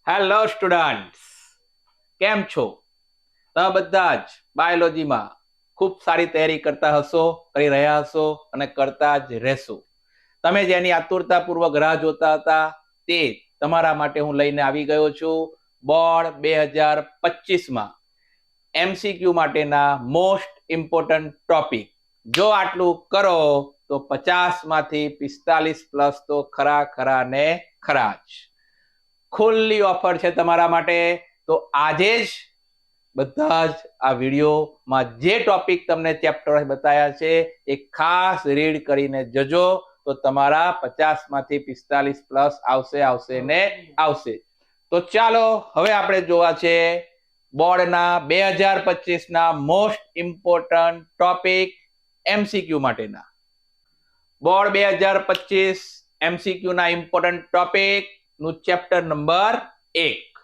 Hello students, કેમ છો? તમે બધા જ બાયોલોજીમાં ખૂબ સારી તૈયારી કરતા હશો, કરી રહ્યા હશો અને કરતા જ રહેશો. તમે જેની આતુરતાપૂર્વક રાહ જોતા હતા તે તમારા માટે હું લઈને આવી ગયો છું. બોર્ડ 2025માં એમસીક્યુ માટેના મોસ્ટ ઇમ્પોર્ટન્ટ ટોપિક. જો આટલું કરો તો 50માંથી 45 પ્લસ તો ખરા ને ખરા જ. ખુલ્લી ઓફર છે તમારા માટે. તો આજે જ બધા જ આ વિડીયોમાં જે ટોપિક તમને ચેપ્ટર બતાવ્યા છે એ ખાસ રીડ કરીને જજો, તો તમારા 50માંથી 45 પ્લસ આવશે. તો ચાલો હવે આપણે જોવા છે બોર્ડના 2025ના મોસ્ટ ઇમ્પોર્ટન્ટ ટોપિક એમસીક્યુ માટેના. બોર્ડ 2025 એમસીક્યુ ના ઇમ્પોર્ટન્ટ ટોપિક નું ચેપ્ટર નંબર 1.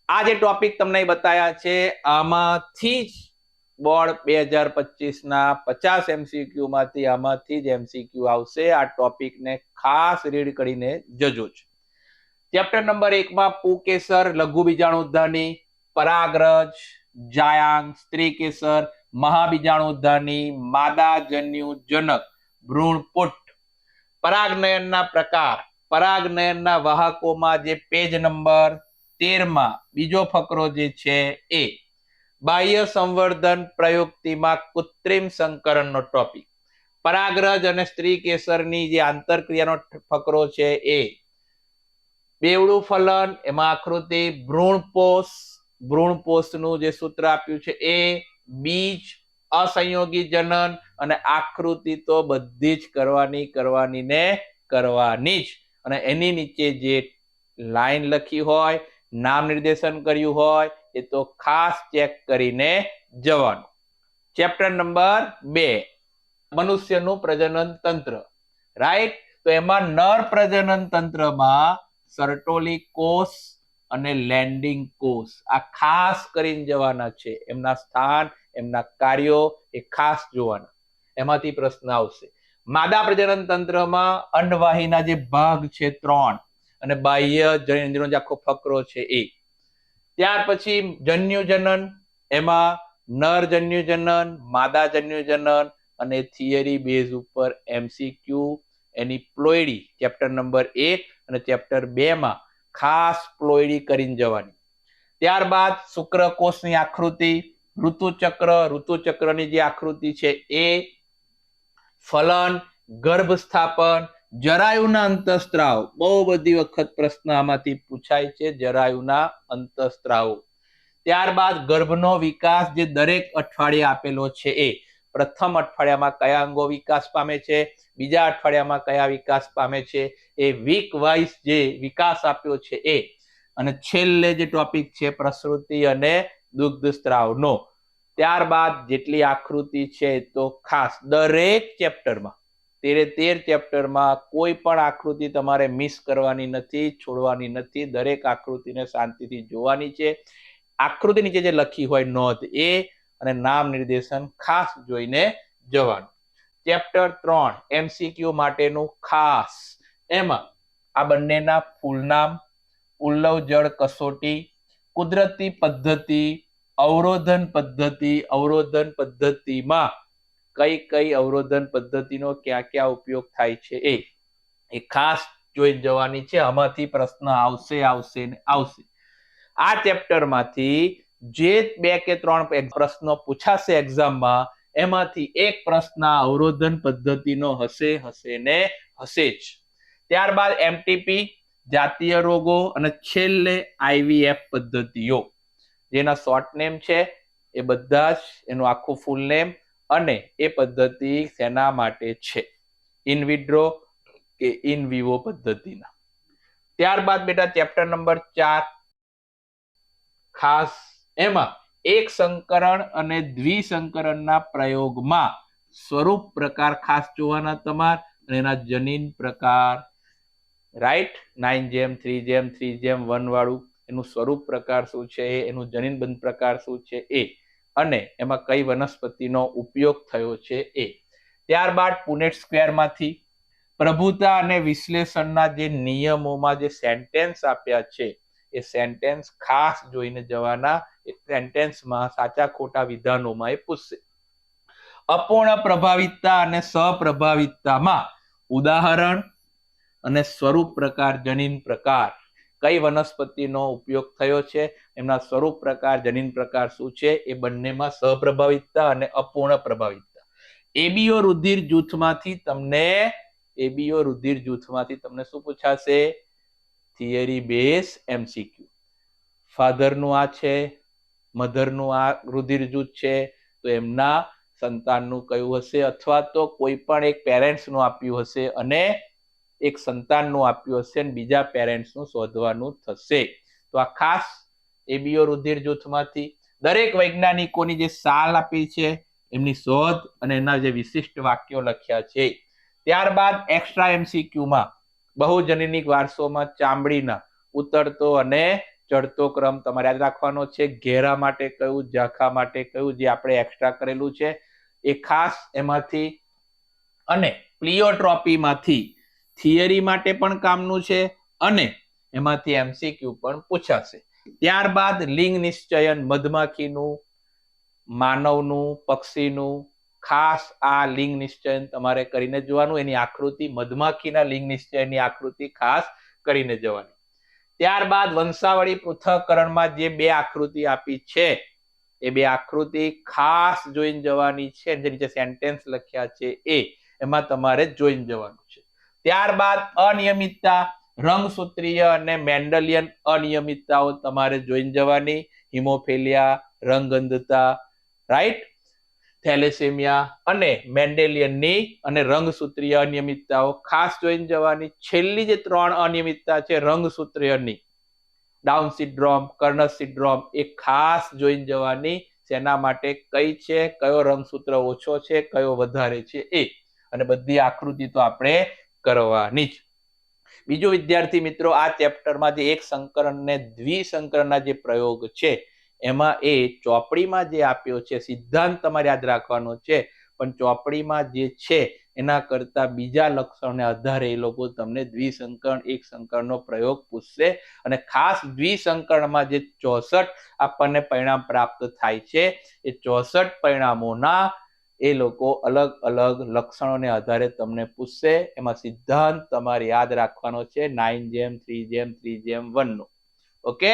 આ જે ટોપિક તમને બતાવ્યા છે આમાંથી જ બોર્ડ 2025ના 50 એમસીક્યુ માંથી આમાંથી જ એમસીક્યુ આવશે. આ ટોપિકને ખાસ રીડ કરીને જજો. ચેપ્ટર નંબર 1માં પુકેસર, લઘુ બીજાણુધની, પરાગરજ, જાયાંગ, સ્ત્રીકેસર, મહાબીજાણુધની, માદાજન્યુજનક, ભ્રૂણપુટ, પરાગનયનના પ્રકાર, પરાગનયનના વાહકોમાં જે પેજ નંબર 13માં બીજો ફકરો જે છે એ બાહ્ય સંવર્ધન પ્રયુક્તિમાં કૃત્રિમ સંકરણનો ટોપિક, પરાગરજ અને સ્ત્રી કેસરની જે આંતરક્રિયાનો ફકરો છે એ બેવડું ફલન, એમાં આકૃતિ, ભ્રૂણપોષનું જે સૂત્ર આપ્યું છે એ, બીજ, અસંયોગી જનન અને આકૃતિ તો બધી જ કરવાની જ. અને એની નીચે જે લાઈન લખી હોય, નામ નિર્દેશન કર્યું હોય એ તો ખાસ ચેક કરીને જવાનું. ચેપ્ટર નંબર 2, મનુષ્યનું પ્રજનન તંત્ર. રાઈટ? તો એમાં નર પ્રજનન તંત્રમાં સર્ટોલી કોષ અને લેન્ડિંગ કોષ આ ખાસ કરીને જવાના છે. એમના સ્થાન, એમના કાર્યો એ ખાસ જોવાના. એમાંથી પ્રશ્ન આવશે. માદા પ્રજનન તંત્રમાં અંડવાહીના જે ભાગ છે 3 અને બાહ્ય જનનેન્દ્રિયોનો જે આખો ફકરો છે એ. ત્યાર પછી જન્યુજનન, એમાં નર જન્યુજનન, માદા જન્યુજનન અને થિયરી બેઝ ઉપર એમસીક્યુ. એની પ્લોયડી ચેપ્ટર નંબર 1 અને ચેપ્ટર 2માં ખાસ પ્લોયડી કરીને જવાની. ત્યારબાદ શુક્રકોષની આકૃતિ, ઋતુચક્રની જે આકૃતિ છે એ, ફલન, ગર્ભસ્થાપન, જરાયુના અંતઃસ્ત્રાવ. બહુ બધી વખત પ્રશ્ન આમાંથી પૂછાય છે, જરાયુના અંતઃસ્ત્રાવ. ત્યારબાદ ગર્ભનો વિકાસ જે દરેક અઠવાડિયે આપેલો છે એ, પ્રથમ અઠવાડિયામાં કયા અંગો વિકાસ પામે છે, બીજા અઠવાડિયામાં કયા વિકાસ પામે છે, એ વીક વાઇઝ જે વિકાસ આપ્યો છે એ. અને છેલ્લે જે ટોપિક છે પ્રસૃતિ અને દુગ્ધસ્ત્રાવનો. ત્યારબાદ જેટલી આકૃતિ છે તો ખાસ દરેક ચેપ્ટરમાં 13 ચેપ્ટરમાં કોઈ પણ આકૃતિ તમારે મિસ કરવાની નથી, છોડવાની નથી. દરેક આકૃતિને શાંતિથી જોવાની છે. આકૃતિ નીચે જે લખી હોય નોંધ એ અને નામ નિર્દેશન ખાસ જોઈને જવાનું. ચેપ્ટર 3 એમસીક્યુ માટેનું ખાસ. એમાં આ બંનેના ફૂલ નામ, ઉલ્લવ જળ કસોટી, કુદરતી પદ્ધતિ, અવરોધન પદ્ધતિમાં કઈ અવરોધન પદ્ધતિનો ક્યાં ઉપયોગ થાય છે એ ખાસ જોઈ જવાની છે. આમાંથી પ્રશ્ન આવશે. આ ચેપ્ટરમાંથી જે 2 કે 3 પ્રશ્નો પૂછાશે એક્ઝામમાં, એમાંથી એક પ્રશ્ન અવરોધન પદ્ધતિનો હશે જ. ત્યારબાદ એમટીપી, જાતીય રોગો અને છેલ્લે આઈવીએફ પદ્ધતિઓ, જેના શોર્ટ નેમ છે એ બધા જ એનું આખું ફૂલ નેમ અને એ પદ્ધતિ શેના માટે છે, ઇન વિટ્રો કે ઇન વિવો પદ્ધતિના. ત્યારબાદ બેટા ચેપ્ટર નંબર 4 ખાસ. એમાં એક સંકરણ અને દ્વિસંકરણના પ્રયોગમાં સ્વરૂપ પ્રકાર ખાસ જોવાના તમાર અને એના જનીન પ્રકાર. રાઈટ? 9:3:3:1 વાળું એનું સ્વરૂપ પ્રકાર શું છે, એનું જનીનબંધ પ્રકાર શું છે એ, અને એમાં કઈ વનસ્પતિનો ઉપયોગ થયો છે એ. ત્યારબાદ પુનેટ સ્ક્વેરમાંથી પ્રભુતા અને વિશ્લેષણના જે નિયમોમાં જે સેન્ટેન્સ આપ્યા છે એ સેન્ટેન્સ ખાસ જોઈને જવાના. એ સેન્ટેન્સમાં સાચા ખોટા વિધાનોમાં એ પૂછશે. અપૂર્ણ પ્રભાવિતતા અને સપ્રભાવિતતામાં ઉદાહરણ અને સ્વરૂપ પ્રકાર, જનીન પ્રકાર, કઈ વનસ્પતિનો ઉપયોગ થયો છે, એમના સ્વરૂપ પ્રકાર, જનીન પ્રકાર શું છે, એ બંનેમાં સપ્રભાવિતતા અને અપૂર્ણ પ્રભાવિતતા. એબીઓ રુધિર જૂથમાંથી તમને શું પૂછાશે? Theory base MCQ. ફાધરનું આ છે, મધરનું આ રુધિર જૂથ છે, તો એમના સંતાનનું કયું હશે, અથવા તો કોઈ પણ એક પેરેન્ટ્સનું આપ્યું હશે અને એક સંતાનનું આપ્યું હશે અને બીજા પેરેન્ટ્સનું શોધવાનું થશે. તો આ ખાસ એબીઓ રુધિર જૂથમાંથી દરેક વૈજ્ઞાનિકોની જે સાલ આપી છે, એમની શોધ અને એના જે વિશિષ્ટ વાક્યો લખ્યા છે. ત્યારબાદ એક્સ્ટ્રા એમસીક્યુમાં બહુજનીનિક વારસોમાં ચામડીના ઉતરતો અને ચડતો ક્રમ તમારે યાદ રાખવાનો છે. ઘેરા માટે કયું, ઝાંખા માટે કયું, જે આપણે એક્સ્ટ્રા કરેલું છે એ ખાસ એમાંથી, અને પ્લિયોટ્રોપીમાંથી થિયરી માટે પણ કામનું છે અને એમાંથી એમસીક્યુ પણ પૂછાશે. ત્યારબાદ લિંગ નિશ્ચયન, મધમાખીનું, માનવનું, પક્ષીનું, ખાસ આ લિંગ નિશ્ચયન તમારે કરીને જોવાનું. એની આકૃતિ, મધમાખીના લિંગ નિશ્ચયની આકૃતિ ખાસ કરીને જવાની. ત્યારબાદ વંશાવળી પૃથ્થકરણમાં જે બે આકૃતિ આપી છે એ બે આકૃતિ ખાસ જોઈને જવાની છે. જે નીચે સેન્ટેન્સ લખ્યા છે એમાં તમારે જોઈને જવાનું છે. ત્યારબાદ અનિયમિતતા, રંગસૂત્રીય અને મેન્ડલિયન અનિયમિતતાઓ તમારે જોઈને જવાની. હિમોફેલિયા, રંગઅંધતા, રાઈટ, થેલેસેમિયા અને મેન્ડેલિયનની અને રંગસૂત્રીય અનિયમિતતાઓ ખાસ જોઈને જવાની. છેલ્લી જે 3 અનિયમિતતા છે રંગસૂત્રીયની, ડાઉન સિન્ડ્રોમ, કર્નર સિન્ડ્રોમ, એ ખાસ જોઈને જવાની. શેના માટે, કઈ છે, કયો રંગસૂત્ર ઓછો છે, કયો વધારે છે એ, અને બધી આકૃતિ તો આપણે કરવાની જ. બીજું વિદ્યાર્થી મિત્રો, આ ચેપ્ટરમાં જે એક સંકરણ ને દ્વિસંકરણના જે પ્રયોગ છે એમાં એ ચોપડીમાં જે આપ્યો છે સિદ્ધાંત તમારે યાદ રાખવાનો છે, પણ ચોપડીમાં જે છે એના કરતા બીજા લક્ષણોને આધારે એ લોકો તમને દ્વિસંકરણ, એક સંકરણનો પ્રયોગ પૂછશે. અને ખાસ દ્વિસંકરણમાં જે 64 આપણને પરિણામ પ્રાપ્ત થાય છે એ 64 પરિણામોના એ લોકો અલગ અલગ લક્ષણોને આધારે તમને પૂછશે. એમાં સિદ્ધાંત તમારે યાદ રાખવાનો છે 9:3:3:1 નો. ઓકે,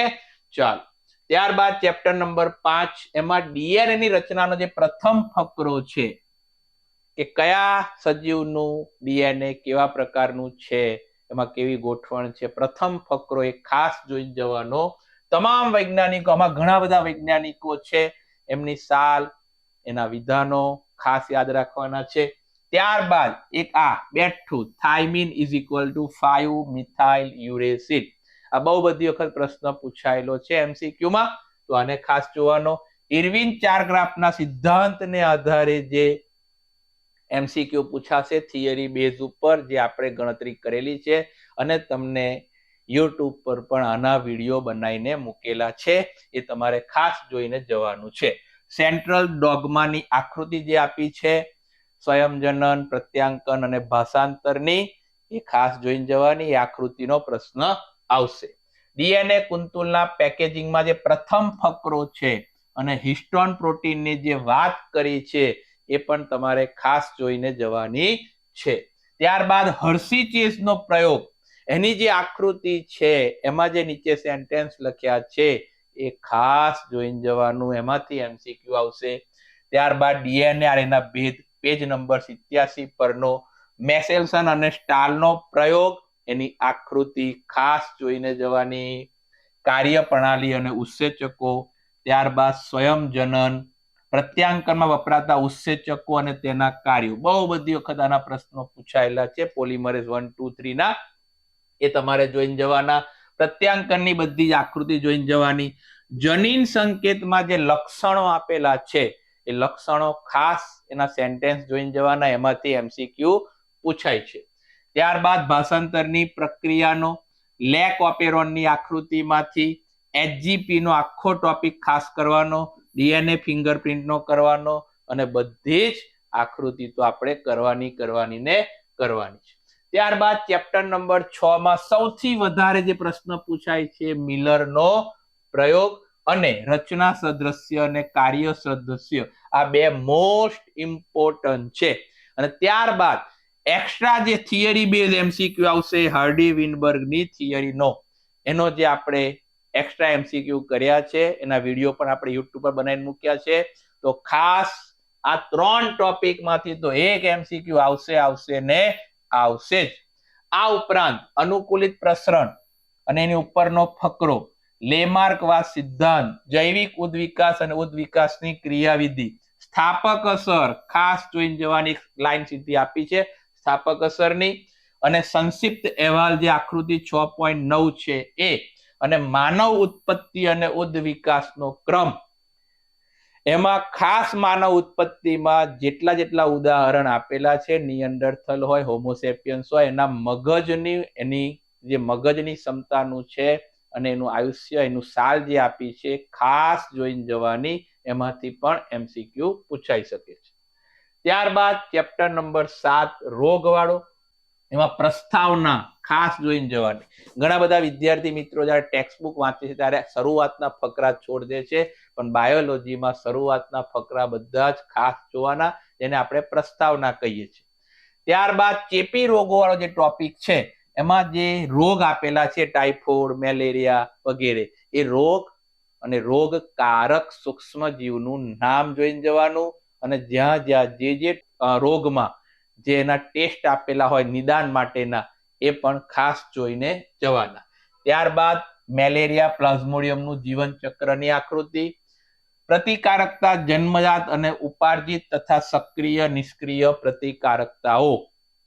ચાલો. ત્યારબાદ ચેપ્ટર નંબર 5, એમાં ડીએનએ ની રચનાનો જે પ્રથમ ફકરો છે કે કયા સજીવનું ડીએનએ કેવા પ્રકારનું છે, એમાં કેવી ગોઠવણ છે, પ્રથમ ફકરો એ ખાસ જોઈને જવાનો. તમામ વૈજ્ઞાનિકો, આમાં ઘણા બધા વૈજ્ઞાનિકો છે, એમની સાલ, એના વિધાનો ખાસ યાદ રાખવાના છે. ત્યારબાદ એક આ બેઠું, થાઇમિન ઇઝ ઇક્વલ ટુ 5-મિથાઇલ યુરેસિલ. આ બહુ બધી વખત પ્રશ્ન પૂછાયેલો છે એમસીક્યુમાં, તો આને ખાસ જોવાનો. ઇર્વિન ચારગ્રાફના સિદ્ધાંતને આધારે જે એમસીક્યુ પૂછાશે થિયરી બેઝ ઉપર, જે આપણે ગણતરી કરેલી છે અને તમને યુટ્યુબ પર પણ આના વિડીયો બનાવીને મૂકેલા છે, એ તમારે ખાસ જોઈને જવાનું છે. સેન્ટ્રલ ડોગમાની આકૃતિ જે આપી છે, સ્વયંજનન, પ્રત્યાંકન અને ભાષાંતરની, એ ખાસ જોઈને જવાની. એ આકૃતિનો પ્રશ્ન આવશે. ડીએનએ કુંતુલના પેકેજિંગમાં જે પ્રથમ ફકરો છે અને હિસ્ટોન પ્રોટીનની જે વાત કરી છે એ પણ તમારે ખાસ જોઈને જવાની છે. ત્યારબાદ હર્શી ચેઝનો પ્રયોગ, એની જે આકૃતિ છે એમાં જે નીચે સેન્ટેન્સ લખ્યા છે એ ખાસ જોઈને જવાનું, એમાંથી એમસીક્યુ આવશે. ત્યારબાદ ડીએનએ આરએનએના ભેદ, પેજ નંબર 87 પરનો મેસેલ્સન અને સ્ટાલનો પ્રયોગ, એની આકૃતિ ખાસ જોઈને જવાની. કાર્યપ્રણાલી અને ઉત્સેચકો, ત્યારબાદ સ્વયંજનન, પ્રત્યાંકનમાં વપરાતા ઉત્સેચકો અને તેના કાર્યો, બહુ બધી વખત આના પ્રશ્નો પૂછાયેલા છે પોલિમરેઝ 1, 2, 3 ના, એ તમારે જોઈને જવાના. પ્રત્યાંકનની બધી જ આકૃતિ જોઈને જવાની. જનીન સંકેતમાં જે લક્ષણો આપેલા છે એ લક્ષણો ખાસ એના સેન્ટેન્સ જોઈને જવાના, એમાંથી એમસીક્યુ પૂછાય છે. ત્યારબાદ ભાષાંતરની પ્રક્રિયાનો, લેક ઓપેરોનની આકૃતિમાંથી એચજીપી નો આખો ટોપિક ખાસ કરવાનો, ડીએનએ ફિંગરપ્રિન્ટનો કરવાનો, અને બધી જ આકૃતિ તો આપણે કરવાની છે. ત્યારબાદ ચેપ્ટર નંબર 6 માં સૌથી વધારે જે પ્રશ્ન પૂછાય છે મિલરનો પ્રયોગ અને રચના સદૃશ્ય અને કાર્ય સદૃશ્ય, આ બે મોસ્ટ ઇમ્પોર્ટન્ટ છે. અને ત્યારબાદ એક્સ્ટ્રા જે થિયરી બેઝ એમસીક્યુ આવશે હાર્ડી વિનબર્ગની થિયરીનો, એનો જે આપણે એક્સ્ટ્રા એમસીક્યુ કર્યા છે એના વિડીયો પણ આપણે યુટ્યુબ પર બનાવીને મૂક્યા છે. તો ખાસ આ 3 ટોપિકમાંથી તો એક એમસીક્યુ આવશે ને આવશે જ. આ ઉપરાંત અનુકૂલિત પ્રસરણ અને એની ઉપરનો ફકરો, લેમાર્કવાદ સિદ્ધાંત, જૈવિક ઉદ્વિકાસ અને ઉદ્વિકાસની ક્રિયાવિધિ, સ્થાપક અસર ખાસ જોઈને જવાની લાઈન સીધી આપી છે સ્થાપક અસરની, અને સંક્ષિપ્ત અહેવાલ જે આકૃતિ 6.9 છે એ, અને માનવ ઉત્પત્તિ અને ઉદ્વિકાસનો ક્રમ. એમાં ખાસ માનવ ઉત્પત્તિમાં જેટલા ઉદાહરણ આપેલા છે, નિઅન્ડરથલ હોય, હોમોસેપિયન્સ હોય, એના મગજની એની જે મગજની ક્ષમતાનું છે અને એનું આયુષ્ય, એનું સાલ જે આપી છે ખાસ જોઈને જવાની, એમાંથી પણ એમસીક્યુ પૂછાઈ શકે છે. ત્યારબાદ ચેપ્ટર નંબર 7 રોગવાળો, એમાં પ્રસ્તાવના ખાસ જોઈને જવાની. ઘણા બધા વિદ્યાર્થી મિત્રો જ્યારે ટેક્સ્ટબુક વાંચે છે ત્યારે શરૂઆતના ફકરા છોડ દે છે, પણ બાયોલોજીમાં શરૂઆતના ફકરા બધા જ ખાસ જોવાના, જેને આપણે પ્રસ્તાવના કહીએ છીએ. ત્યારબાદ ચેપી રોગો વાળો જે ટોપિક છે એમાં જે રોગ આપેલા છે ટાઇફોઇડ, મેલેરિયા વગેરે, એ રોગ અને રોગકારક સૂક્ષ્મજીવનું નામ જોઈને જવાનું, અને જ્યાં જે રોગમાં જે એના ટેસ્ટ આપેલા હોય નિદાન માટેના, એ પણ ખાસ જોઈને જવાના. ત્યારબાદ મેલેરિયા પ્લાઝ્મોડિયમનું જીવન ચક્રની આકૃતિ, પ્રતિકારકતા જન્મજાત અને ઉપાર્જિત તથા સક્રિય નિષ્ક્રિય પ્રતિકારકતાઓ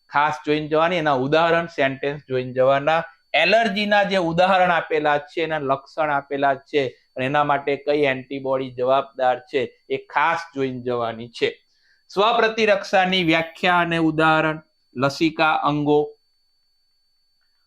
ખાસ જોઈને જવાની, એના ઉદાહરણ સેન્ટેન્સ જોઈને જવાના. એલર્જીના જે ઉદાહરણ આપેલા છે, એના લક્ષણ આપેલા છે, અને એના માટે કઈ એન્ટીબોડી જવાબદાર છે એ ખાસ જોઈને જવાની છે. સ્વપ્રતિરક્ષાની વ્યાખ્યા અને ઉદાહરણ, લસિકા અંગો.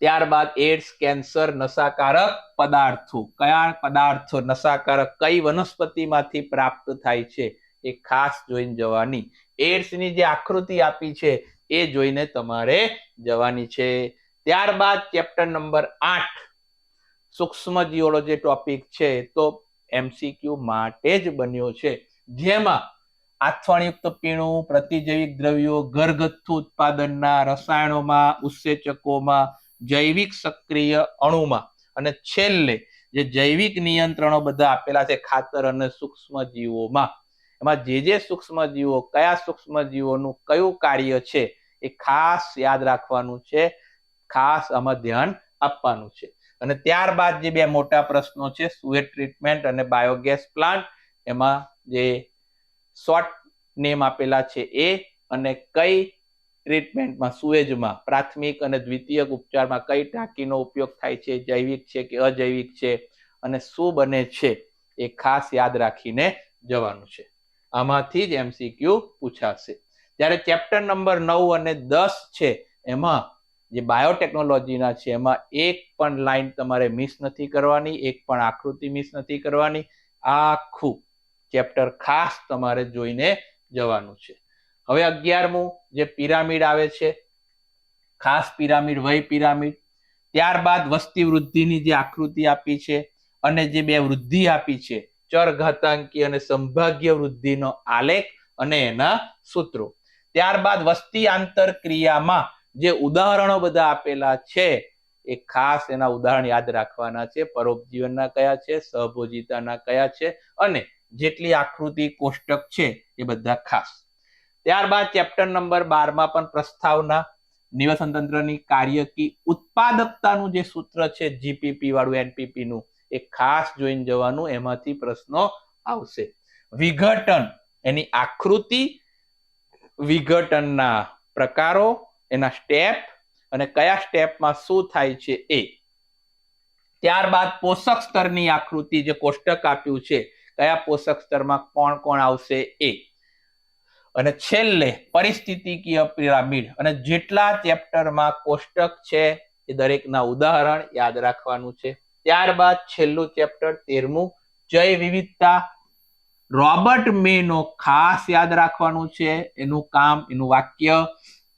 ત્યારબાદ એડ્સ, કેન્સર, નશાકારક પદાર્થો, કયા પદાર્થો નશાકારક કઈ વનસ્પતિમાંથી પ્રાપ્ત થાય છે એ ખાસ જોઈને જવાની. એડ્સની જે આકૃતિ આપી છે એ જોઈને તમારે જવાની છે. ત્યારબાદ ચેપ્ટર નંબર 8 સૂક્ષ્મજીવોનો જે ટોપિક છે તો એમસીક્યુ માટે જ બન્યો છે, જેમાં આથવણયુક્ત પીણું, પ્રતિજૈવિક દ્રવ્યો, ઘરગથ્થુ ઉત્પાદનના રસાયણોમાં, ઉત્સેચકોમાં, જૈવિક સક્રિય અણુમાં, અને છેલ્લે જે જૈવિક નિયંત્રણો બધા આપેલા છે ખાતર અને સૂક્ષ્મજીવોમાં. એમાં જે સૂક્ષ્મજીવો, કયા સૂક્ષ્મજીવોનું કયું કાર્ય છે એ ખાસ યાદ રાખવાનું છે, ખાસ આમાં ધ્યાન આપવાનું છે. અને ત્યારબાદ જે બે મોટા પ્રશ્નો છે સુએજ ટ્રીટમેન્ટ અને બાયોગેસ પ્લાન્ટ, એમાં જે શોર્ટ નેમ આપેલા છે એ, અને કઈ ટ્રીટમેન્ટમાં સુએજમાં પ્રાથમિક અને દ્વિતીયક ઉપચારમાં કઈ ટાંકીનો ઉપયોગ થાય છે, જૈવિક છે કે અજૈવિક છે, અને શું બને છે એ ખાસ યાદ રાખીને જવાનું છે. આમાંથી જ એમસીક્યુ પૂછાશે. જ્યારે ચેપ્ટર નંબર 9 અને 10 છે એમાં જે બાયોટેકનોલોજીના છે એમાં એક પણ લાઈન તમારે મિસ નથી કરવાની, એક પણ આકૃતિ મિસ નથી કરવાની. આખું ચેપ્ટર ખાસ તમારે જોઈને જવાનું છે. હવે 11મું જે પિરામિડ આવે છે, ખાસ પિરામિડ, વય પિરામિડ. ત્યારબાદ વસ્તી વૃદ્ધિની જે આકૃતિ આપી છે અને જે બે વૃદ્ધિ આપી છે, ચરઘાતાંકી અને સંભાગ્ય વૃદ્ધિનો આલેખ અને એના સૂત્રો. ત્યારબાદ વસ્તી આંતરક્રિયામાં જે ઉદાહરણો બધા આપેલા છે એ ખાસ એના ઉદાહરણ યાદ રાખવાના છે. પરોપજીવનના કયા છે, સહભોજિતાના કયા છે, અને જેટલી આકૃતિ કોષ્ટક છે એ બધા ખાસ. ત્યારબાદ ચેપ્ટર નંબર 12માં પણ પ્રસ્તાવના, નિવસન તંત્રની કાર્યકી, ઉત્પાદકતાનું જે સૂત્ર છે જીપીપી વાળું, એનપીપી નું, એ ખાસ જોઈને જવાનું, એમાંથી પ્રશ્નો આવશે. વિઘટન, એની આકૃતિ, વિઘટનના પ્રકારો, એના સ્ટેપ, અને કયા સ્ટેપમાં શું થાય છે એ. ત્યારબાદ પોષક સ્તરની આકૃતિ, જે કોષ્ટક આપ્યું છે, કયા પોષક સ્તરમાં કોણ કોણ આવશે એ. અને છેલ્લે પરિસ્થિતિકીય પિરામિડ, અને જેટલા ચેપ્ટરમાં કોષ્ટક છે એ દરેકના ઉદાહરણ યાદ રાખવાનું છે. ત્યારબાદ છેલ્લું ચેપ્ટર 13મું જૈવ વિવિધતા, રોબર્ટ મેનો ખાસ યાદ રાખવાનું છે, એનું કામ, એનું વાક્ય.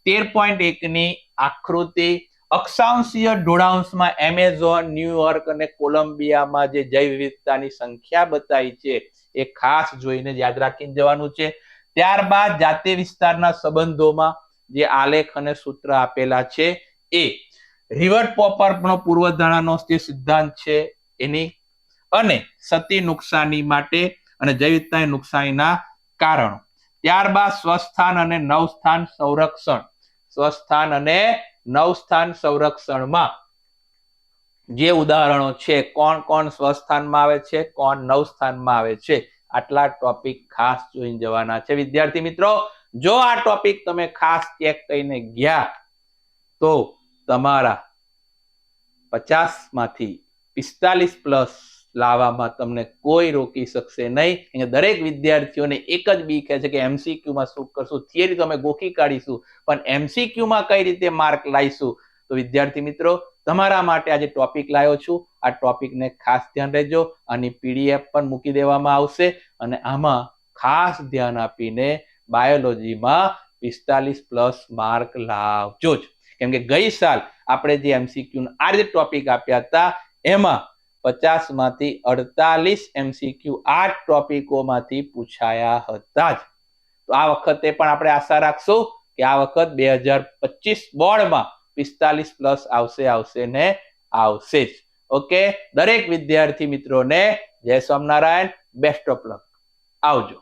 13.1 ની આકૃતિ, અક્ષાંશીય ઢોળાંશમાં એમેઝોન, ન્યુયોર્ક અને કોલંબિયામાં જે જૈવ વિવિધતાની સંખ્યા બતાવી છે એ ખાસ જોઈને યાદ રાખીને જવાનું છે. ત્યારબાદ જાતીય વિસ્તારના સંબંધોમાં જે આલેખ અને સૂત્ર આપેલા છે એ રિવર્ટ પોપરનો પૂર્વધારણાનો જે સિદ્ધાંત છે એની, અને સતી નુકસાની માટે અને જૈવ વિવિધતાની નુકસાનીના કારણો. ત્યારબાદ સ્વસ્થાન અને નવસ્થાન સંરક્ષણ. સ્વસ્થાન અને નવસ્થાન સંરક્ષણમાં જે ઉદાહરણો છે, કોણ કોણ સ્વસ્થાનમાં આવે છે, કોણ નવસ્થાનમાં આવે છે, આટલા ટોપિક ખાસ જોઈને જવાના છે વિદ્યાર્થી મિત્રો. જો આ ટોપિક તમે ખાસ ચેક કરીને ગયા તો તમારા 50 માંથી 45 પ્લસ લાવવામાં તમને કોઈ રોકી શકશે નહીં. દરેક વિદ્યાર્થીઓને એક જ બીક છે કે એમસીક્યુમાં શું કરશું, થિયરી તો અમે ગોખી કાઢીશું, પણ એમસીક્યુમાં કઈ રીતે માર્ક લાવીશું. તો વિદ્યાર્થી મિત્રો, તમારા માટે આજે ટોપિક લાવ્યો છું. આ ટોપિકને ખાસ ધ્યાન રહેજો. આની પીડીએફ પણ મૂકી દેવામાં આવશે, અને આમાં ખાસ ધ્યાન આપીને બાયોલોજીમાં 45 પ્લસ માર્ક લાવજો જ. કેમ કે ગઈ સાલ આપણે જે એમસીક્યુ આ રીતે ટોપિક આપ્યા હતા એમાં 50 માંથી 48 એમસીક્યુ આ ટોપિકોમાંથી પૂછાયા હતા જ. તો આ વખતે પણ આપણે આશા રાખશું કે આ વખત 2025 બોર્ડમાં 45 પ્લસ આવશે ને આવશે જ. ઓકે, દરેક વિદ્યાર્થી મિત્રોને જય સ્વામિનારાયણ, બેસ્ટ ઓફ લક, આવજો.